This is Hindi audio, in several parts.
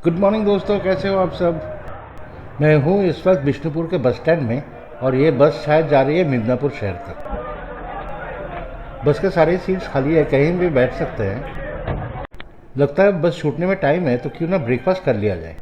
गुड मॉर्निंग दोस्तों, कैसे हो आप सब। मैं हूँ इस वक्त बिष्णुपुर के बस स्टैंड में और ये बस शायद जा रही है मिदनापुर शहर तक। बस के सारी सीट्स खाली है, कहीं भी बैठ सकते हैं। लगता है बस छूटने में टाइम है, तो क्यों ना ब्रेकफास्ट कर लिया जाए।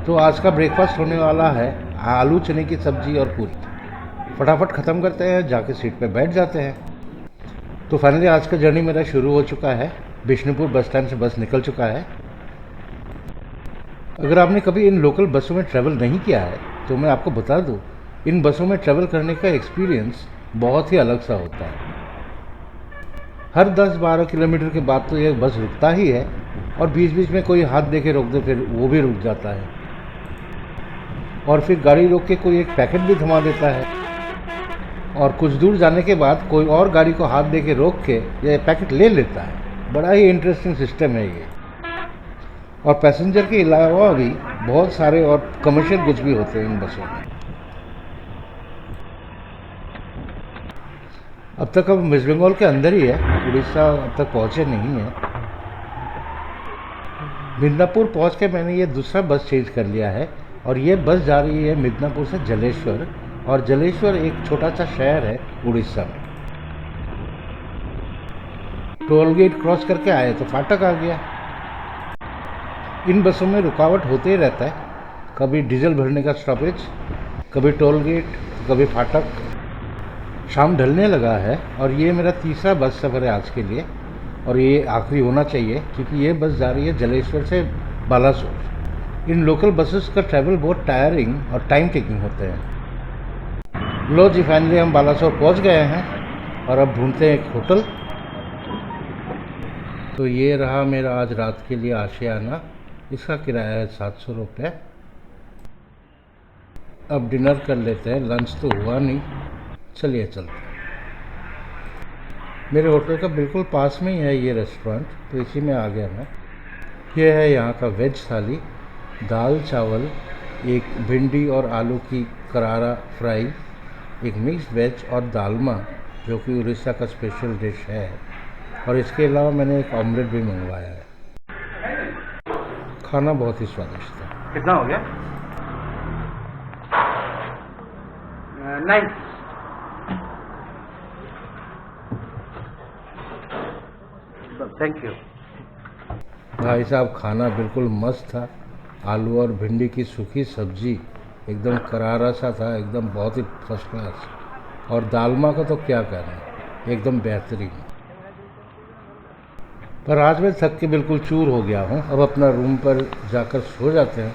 तो आज का ब्रेकफास्ट होने वाला है आलू चने की सब्जी और पूरी। फटाफट ख़त्म करते हैं, जाके सीट पे बैठ जाते हैं। तो फाइनली आज का जर्नी मेरा शुरू हो चुका है। बिष्णुपुर बस स्टैंड से बस निकल चुका है। अगर आपने कभी इन लोकल बसों में ट्रैवल नहीं किया है तो मैं आपको बता दूं, इन बसों में ट्रैवल करने का एक्सपीरियंस बहुत ही अलग सा होता है। हर 10-12 किलोमीटर के बाद तो ये बस रुकता ही है और बीच बीच में कोई हाथ दे के रोक दे फिर वो भी रुक जाता है, और फिर गाड़ी रोक के कोई एक पैकेट भी थमा देता है, और कुछ दूर जाने के बाद कोई और गाड़ी को हाथ दे के रोक के ये पैकेट ले लेता है। बड़ा ही इंटरेस्टिंग सिस्टम है ये। और पैसेंजर के अलावा भी बहुत सारे और कमर्शियल गुड्स भी होते हैं इन बसों में। अब तक हम वेस्ट बंगाल के अंदर ही है, उड़ीसा अब तक पहुंचे नहीं है। मिदनापुर पहुंच के मैंने ये दूसरा बस चेंज कर लिया है और ये बस जा रही है मिदनापुर से जलेश्वर, और जलेश्वर एक छोटा सा शहर है उड़ीसा में। टोल गेट क्रॉस करके आए तो फाटक आ गया। इन बसों में रुकावट होते ही रहता है, कभी डीजल भरने का स्टॉपेज, कभी टोल गेट, कभी फाटक। शाम ढलने लगा है और ये मेरा तीसरा बस सफ़र है आज के लिए, और ये आखिरी होना चाहिए क्योंकि ये बस जा रही है जलेश्वर से बालासोर। इन लोकल बसेस का ट्रैवल बहुत टायरिंग और टाइम टेकिंग होते हैं। लो जी, फाइनली हम बालासोर पहुंच गए हैं और अब ढूंढते हैं एक होटल। तो ये रहा मेरा आज रात के लिए आशियाना। इसका किराया है 700 रुपये। अब डिनर कर लेते हैं, लंच तो हुआ नहीं। चलिए चलते हैं। मेरे होटल का बिल्कुल पास में ही है ये रेस्टोरेंट, तो इसी में आ गया मैं। ये है यहाँ का वेज थाली, दाल चावल, एक भिंडी और आलू की करारा फ्राई, एक मिक्स वेज और दालमा जो कि उड़ीसा का स्पेशल डिश है, और इसके अलावा मैंने एक ऑमलेट भी मंगवाया है। खाना बहुत ही स्वादिष्ट था। कितना हो गया? 9। Thank you. भाई साहब, खाना बिल्कुल मस्त था। आलू और भिंडी की सूखी सब्जी एकदम करारा सा था, एकदम बहुत ही फर्स्ट क्लास। और दालमा का तो क्या कहना, एकदम बेहतरीन। पर आज मैं थक के बिल्कुल चूर हो गया हूँ। अब अपना रूम पर जाकर सो जाते हैं,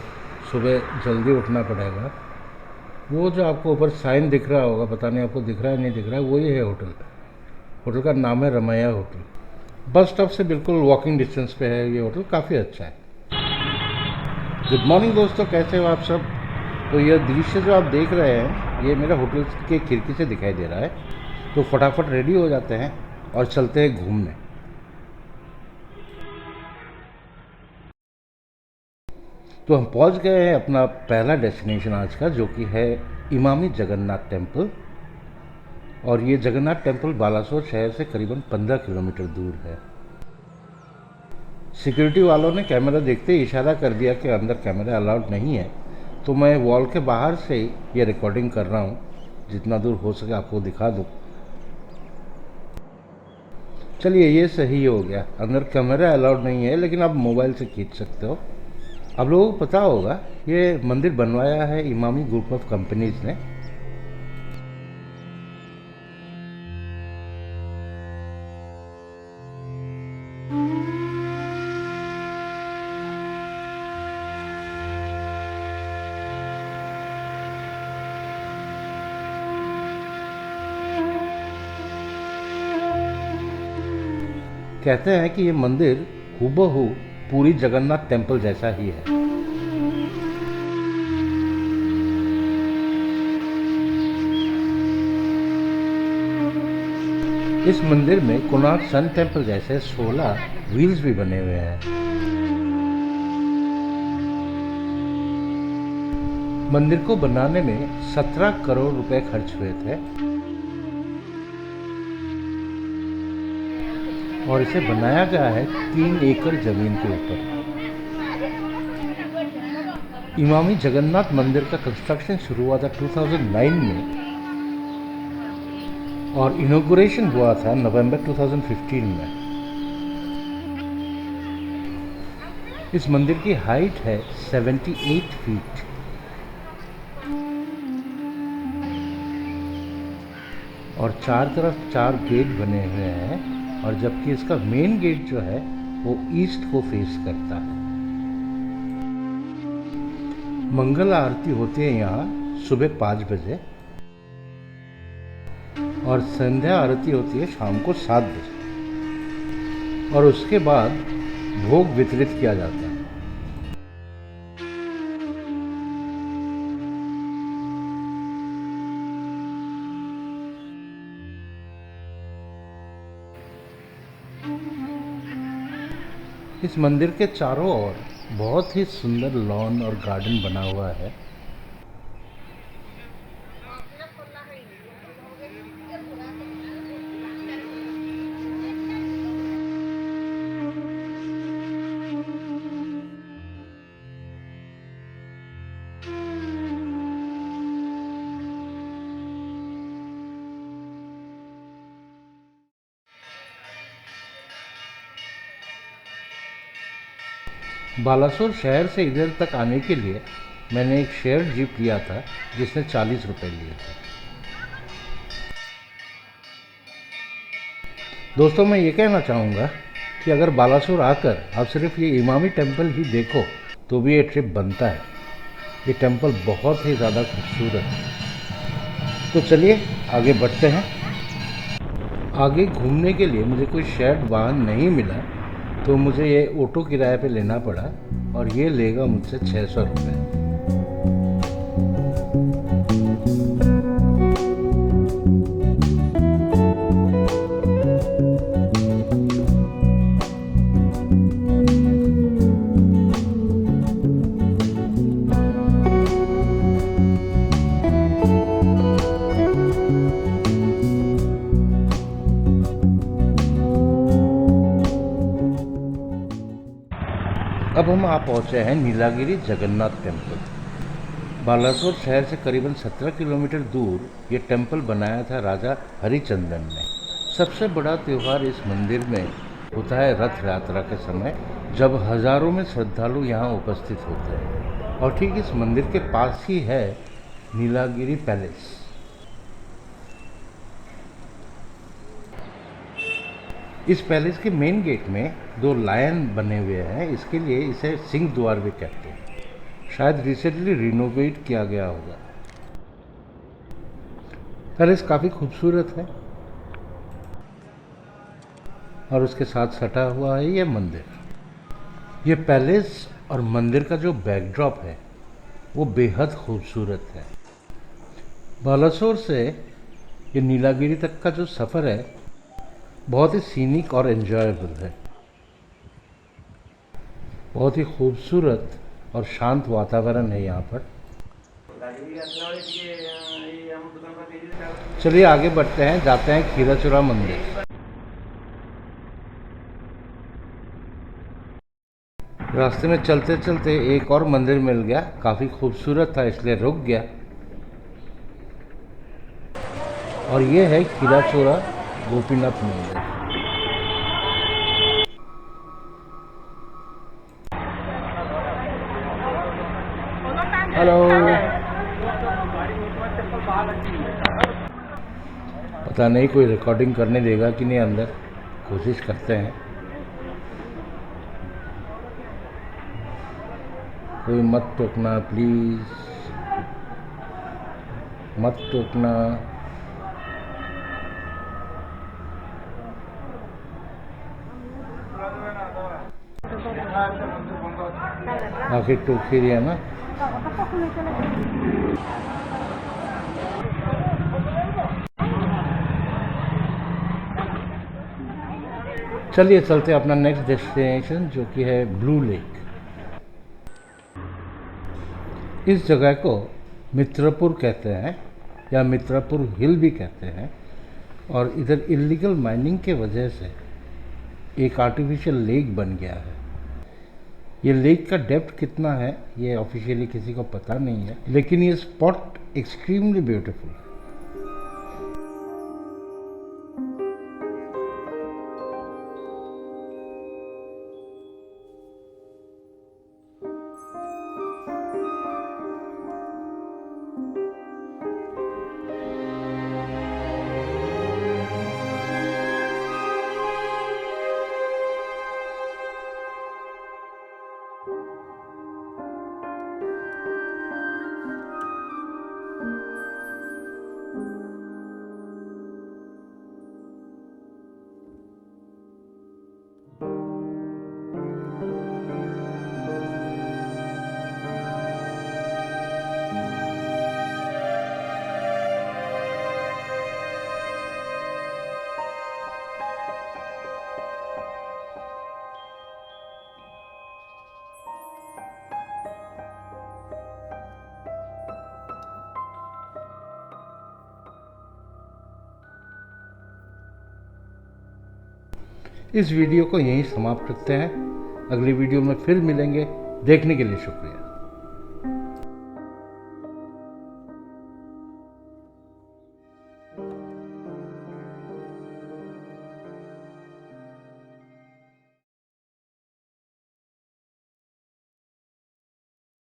सुबह जल्दी उठना पड़ेगा। वो जो आपको ऊपर साइन दिख रहा होगा, पता नहीं आपको दिख रहा है नहीं दिख रहा है, वही है होटल। होटल का नाम है रमैया होटल। बस स्टॉप से बिल्कुल वॉकिंग डिस्टेंस पे है ये होटल, काफ़ी अच्छा है। गुड मॉर्निंग दोस्तों, कैसे हो आप सब। तो यह दृश्य जो आप देख रहे हैं ये मेरा होटल के खिड़की से दिखाई दे रहा है। तो फटाफट रेडी हो जाते हैं और चलते हैं घूमने। तो हम पहुंच गए हैं अपना पहला डेस्टिनेशन आज का, जो कि है इमामी जगन्नाथ टेम्पल। और ये जगन्नाथ टेम्पल बालासोर शहर से करीबन 15 किलोमीटर दूर है। सिक्योरिटी वालों ने कैमरा देखते ही इशारा कर दिया कि अंदर कैमरा अलाउड नहीं है, तो मैं वॉल के बाहर से ही ये रिकॉर्डिंग कर रहा हूँ, जितना दूर हो सके आपको दिखा दूँ। चलिए, ये सही हो गया, अंदर कैमरा अलाउड नहीं है, लेकिन आप मोबाइल से खींच सकते हो। आप लोगों को पता होगा ये मंदिर बनवाया है इमामी ग्रुप ऑफ कंपनीज ने। कहते हैं कि ये मंदिर हूबहू पूरी जगन्नाथ टेम्पल जैसा ही है। इस मंदिर में कोणार्क सन टेम्पल जैसे 16 व्हील्स भी बने हुए हैं। मंदिर को बनाने में 17 करोड़ रुपए खर्च हुए थे। और इसे बनाया गया है 3 एकड़ जमीन के ऊपर। इमामी जगन्नाथ मंदिर का कंस्ट्रक्शन शुरू हुआ था 2009 में और इनॉग्रेशन हुआ था नवंबर 2015 में। इस मंदिर की हाइट है 78 फीट और चार तरफ 4 गेट बने हुए हैं, और जबकि इसका मेन गेट जो है वो ईस्ट को फेस करता है। मंगल आरती होती है यहाँ सुबह 5 बजे और संध्या आरती होती है शाम को 7 बजे, और उसके बाद भोग वितरित किया जाता है। इस मंदिर के चारों ओर बहुत ही सुंदर लॉन और गार्डन बना हुआ है। बालासोर शहर से इधर तक आने के लिए मैंने एक शेयर जीप लिया था जिसने 40 रुपए लिए थे। दोस्तों, मैं ये कहना चाहूँगा कि अगर बालासोर आकर आप सिर्फ ये इमामी टेम्पल ही देखो तो भी ये ट्रिप बनता है। ये टेम्पल बहुत ही ज़्यादा खूबसूरत है। तो चलिए आगे बढ़ते हैं। आगे घूमने के लिए मुझे कोई शेयर्ड वाहन नहीं मिला तो मुझे ये ऑटो किराए पे लेना पड़ा, और ये लेगा मुझसे 600 रुपये। अब हम आ पहुँचे हैं नीलागिरी जगन्नाथ टेम्पल। बालासोर शहर से करीबन 17 किलोमीटर दूर ये टेम्पल बनाया था राजा हरिचंदन ने। सबसे बड़ा त्यौहार इस मंदिर में होता है रथ यात्रा के समय, जब हजारों में श्रद्धालु यहाँ उपस्थित होते हैं। और ठीक इस मंदिर के पास ही है नीलागिरी पैलेस। इस पैलेस के मेन गेट में 2 लायन बने हुए हैं, इसके लिए इसे सिंह द्वार भी कहते हैं। शायद रिसेंटली रिनोवेट किया गया होगा। पैलेस काफ़ी खूबसूरत है और उसके साथ सटा हुआ है ये मंदिर। ये पैलेस और मंदिर का जो बैकड्रॉप है वो बेहद खूबसूरत है। बालासोर से ये नीलागिरी तक का जो सफ़र है बहुत ही सीनिक और एन्जॉयबल है। बहुत ही खूबसूरत और शांत वातावरण है यहाँ पर। चलिए आगे बढ़ते हैं, जाते हैं खीराचूरा मंदिर। रास्ते में चलते चलते एक और मंदिर मिल गया, काफ़ी खूबसूरत था इसलिए रुक गया, और ये है खीराचूरा गोपीनाथ मंदिर। हेलो। पता नहीं कोई रिकॉर्डिंग करने देगा कि नहीं अंदर, कोशिश करते हैं। कोई मत टोकना प्लीज़, मत टोकना। आखिर टोक ही दिया ना। चलिए चलते हैं अपना नेक्स्ट डेस्टिनेशन जो कि है ब्लू लेक। इस जगह को मित्रपुर कहते हैं या मित्रपुर हिल भी कहते हैं, और इधर इलीगल माइनिंग के वजह से एक आर्टिफिशियल लेक बन गया है। ये लेक का डेप्थ कितना है ये ऑफिशियली किसी को पता नहीं है, लेकिन ये स्पॉट एक्सट्रीमली ब्यूटीफुल। इस वीडियो को यहीं समाप्त करते हैं। अगली वीडियो में फिर मिलेंगे। देखने के लिए शुक्रिया।